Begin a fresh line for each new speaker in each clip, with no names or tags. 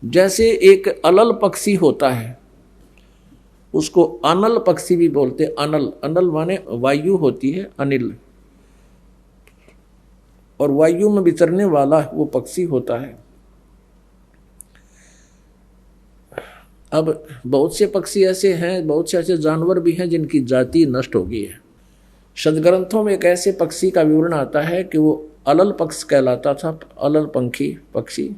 जैसे एक अलल पक्षी होता है, उसको अनल पक्षी भी बोलते। अनल, अनल माने वायु होती है, अनिल, और वायु में विचरने वाला वो पक्षी होता है। अब बहुत से पक्षी ऐसे हैं, बहुत से ऐसे जानवर भी हैं जिनकी जाति नष्ट हो गई है। सदग्रंथों में एक ऐसे पक्षी का विवरण आता है कि वो अलल पक्ष कहलाता था, अलल पंखी पक्षी।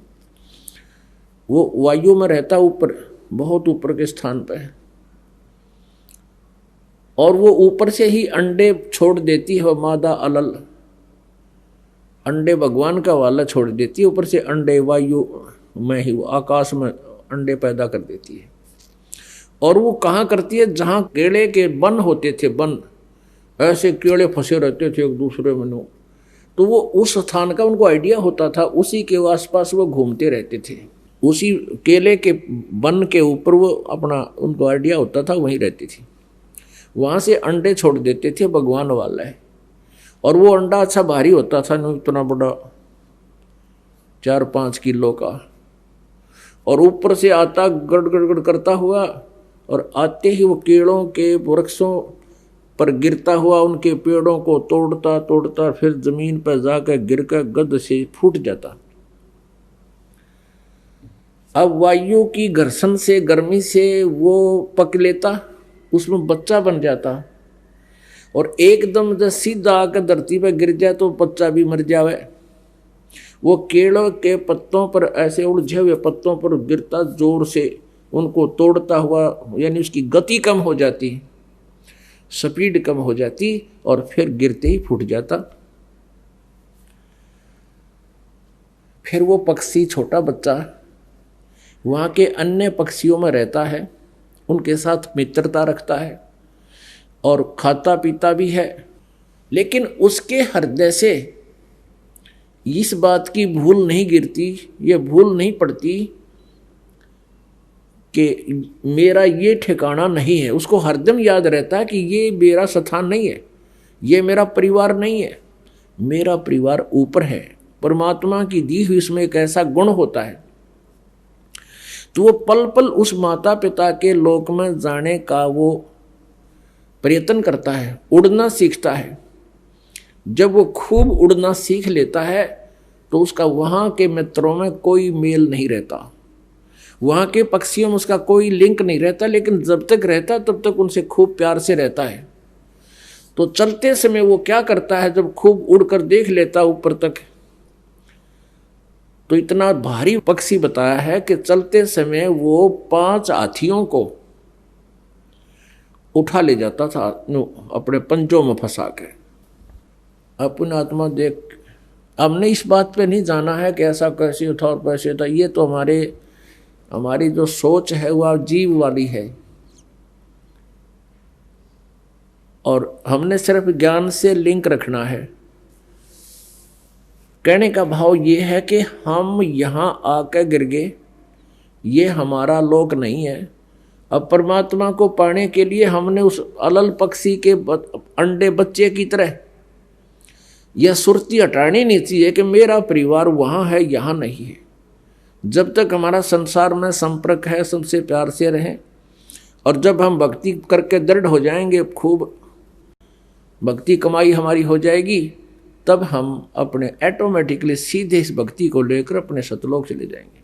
वो वायु में रहता, ऊपर, बहुत ऊपर के स्थान पर है, और वो ऊपर से ही अंडे छोड़ देती है। मादा अलल अंडे भगवान का वाला छोड़ देती है, ऊपर से अंडे वायु में ही, वो आकाश में अंडे पैदा कर देती है। और वो कहाँ करती है? जहाँ केले के वन होते थे, वन, ऐसे केले फंसे रहते थे एक दूसरे में, तो वो उस स्थान का उनको आइडिया होता था, उसी के आसपास वो घूमते रहते थे। उसी केले के वन के ऊपर वो अपना, उनको आइडिया होता था, वहीं रहती थी। वहाँ से अंडे छोड़ देते थे, भगवान वाला है। और वो अंडा अच्छा भारी होता था, इतना बड़ा, 4-5 किलो का, और ऊपर से आता गड़ गड़ गड़ करता हुआ, और आते ही वो केलों के वृक्षों पर गिरता हुआ उनके पेड़ों को तोड़ता तोड़ता फिर जमीन पर जाकर गिरकर गद से फूट जाता। अब वायु की घर्षण से, गर्मी से वो पक लेता, उसमें बच्चा बन जाता, और एकदम जब सीधा आकर धरती पर गिर जाए तो बच्चा भी मर जावे। वो केलों के पत्तों पर, ऐसे उलझे हुए पत्तों पर गिरता, जोर से उनको तोड़ता हुआ, यानी उसकी गति कम हो जाती, स्पीड कम हो जाती, और फिर गिरते ही फूट जाता। फिर वो पक्षी, छोटा बच्चा, वहाँ के अन्य पक्षियों में रहता है, उनके साथ मित्रता रखता है और खाता पीता भी है। लेकिन उसके हृदय से इस बात की भूल नहीं गिरती, ये भूल नहीं पड़ती कि मेरा ये ठिकाना नहीं है। उसको हरदम याद रहता है कि ये मेरा स्थान नहीं है, ये मेरा परिवार नहीं है, मेरा परिवार ऊपर है। परमात्मा की दी हुई इसमें एक ऐसा गुण होता है, तो वो पल पल उस माता पिता के लोक में जाने का वो प्रयत्न करता है, उड़ना सीखता है। जब वो खूब उड़ना सीख लेता है तो उसका वहाँ के मित्रों में कोई मेल नहीं रहता, वहाँ के पक्षियों में उसका कोई लिंक नहीं रहता, लेकिन जब तक रहता तब तक उनसे खूब प्यार से रहता है। तो चलते समय वो क्या करता है, जब खूब उड़कर देख लेता ऊपर तक, तो इतना भारी पक्षी बताया है कि चलते समय वो 5 हाथियों को उठा ले जाता था अपने पंजों में फंसा के। अपनी आत्मा देख, हमने इस बात पे नहीं जाना है कि ऐसा कैसे था और कैसे था, ये तो हमारी जो सोच है वह जीव वाली है, और हमने सिर्फ ज्ञान से लिंक रखना है। कहने का भाव ये है कि हम यहाँ आकर गिर गए, ये हमारा लोक नहीं है। अब परमात्मा को पाने के लिए हमने उस अलल पक्षी के अंडे बच्चे की तरह यह सुरती हटानी नहीं चाहिए कि मेरा परिवार वहाँ है, यहाँ नहीं है। जब तक हमारा संसार में संपर्क है, सबसे प्यार से रहें, और जब हम भक्ति करके दृढ़ हो जाएंगे, खूब भक्ति कमाई हमारी हो जाएगी, तब हम अपने ऑटोमेटिकली सीधे इस भक्ति को लेकर अपने सतलोक चले जाएंगे।